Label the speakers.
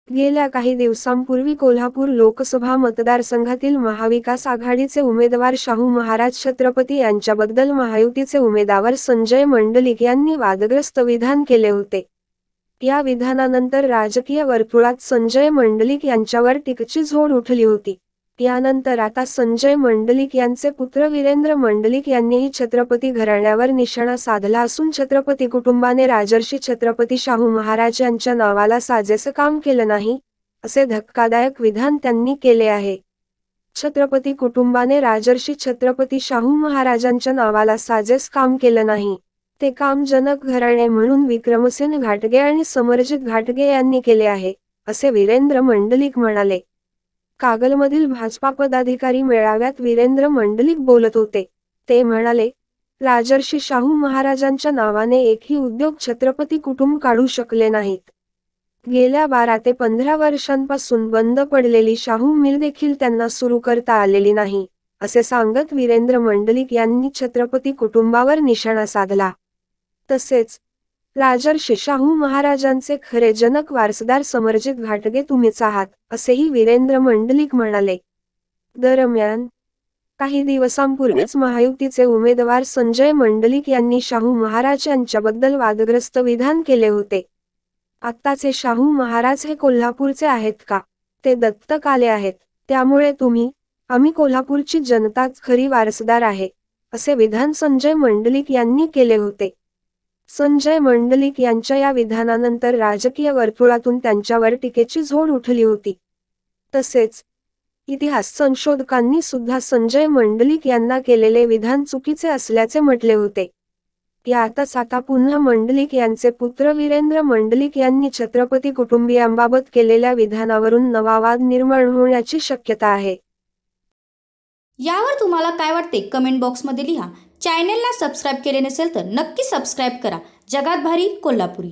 Speaker 1: गेल्या काही दिवसांपूर्वी कोल्हापूर लोकसभा मतदारसंघातील महाविकास आघाडीचे उमेदवार शाहू महाराज छत्रपती यांच्याबद्दल महायुतीचे उमेदवार संजय मंडलिक यांनी वादग्रस्त विधान केले होते. या विधानानंतर राजकीय वर्तुळात संजय मंडलिक यांच्यावर टीकेची झोड उठली होती. यानंतर आता संजय मंडलिक यांचे पुत्र वीरेंद्र मंडलिक यांनीही छत्रपती घराण्यावर निशाणा साधला असून छत्रपती कुटुंबाने राजर्षी छत्रपती शाहू महाराज यांच्या नावाला साजेसं काम केलं नाही, असे धक्कादायक विधान त्यांनी केले आहे. छत्रपती कुटुंबाने राजर्षी छत्रपती शाहू महाराजांच्या नावाला साजेस काम केलं नाही. ते काम जनक घराणे म्हणून विक्रमसेन घाटगे आणि समरजित घाटगे यांनी केले आहे, असे वीरेंद्र मंडलिक म्हणाले. कागलमधील भाजपा पदाधिकारी मेळाव्यात वीरेंद्र मंडलिक बोलत होते. ते म्हणाले, राजर्षी शाहू महाराजांच्या नावाने एकही उद्योग छत्रपती कुटुंब काढू शकले नाहीत. गेल्या 12 ते 15 वर्षांपासून बंद पडलेली शाहू मिल देखील त्यांना सुरू करता आलेली नाही, असे सांगत वीरेंद्र मंडलिक यांनी छत्रपती कुटुंबावर निशाणा साधला. तसेच राजर्षी शाहू महाराजांचे खरे जनक वारसदार समरजित घाटगे तुम्हीच आहात, असेही वीरेंद्र मंडलिक म्हणाले. दरम्यान काही दिवसांपूर्वीच महायुतीचे उमेदवार संजय मंडलिक यांनी शाहू महाराज यांच्याबद्दल वादग्रस्त विधान केले होते. आत्ताचे शाहू महाराज हे कोल्हापूरचे आहेत का? ते दत्तक आले आहेत, त्यामुळे आम्ही कोल्हापूरची जनताच खरी वारसदार आहे, असे विधान संजय मंडलिक यांनी केले होते. संजय मंडलिक यांच्या या विधानानंतर राजकीय वर्तुळातून त्यांच्यावर टीकेची झोड उठली होती. तसेच इतिहास संशोधकांनी सुद्धा संजय मंडलिक यांना केलेले विधान चुकीचे असल्याचे म्हटले होते. यातच आता पुन्हा मंडलिक यांचे पुत्र वीरेंद्र मंडलिक यांनी छत्रपती कुटुंबियांबाबत केलेल्या विधानावरून नवा वाद निर्माण होण्याची शक्यता आहे.
Speaker 2: यावर तुम्हाला काय वाटते कमेंट बॉक्समध्ये लिहा. चॅनेलला सबस्क्राईब केले नसेल तर नक्की सबस्क्राईब करा. जगात भारी कोल्हापुरी.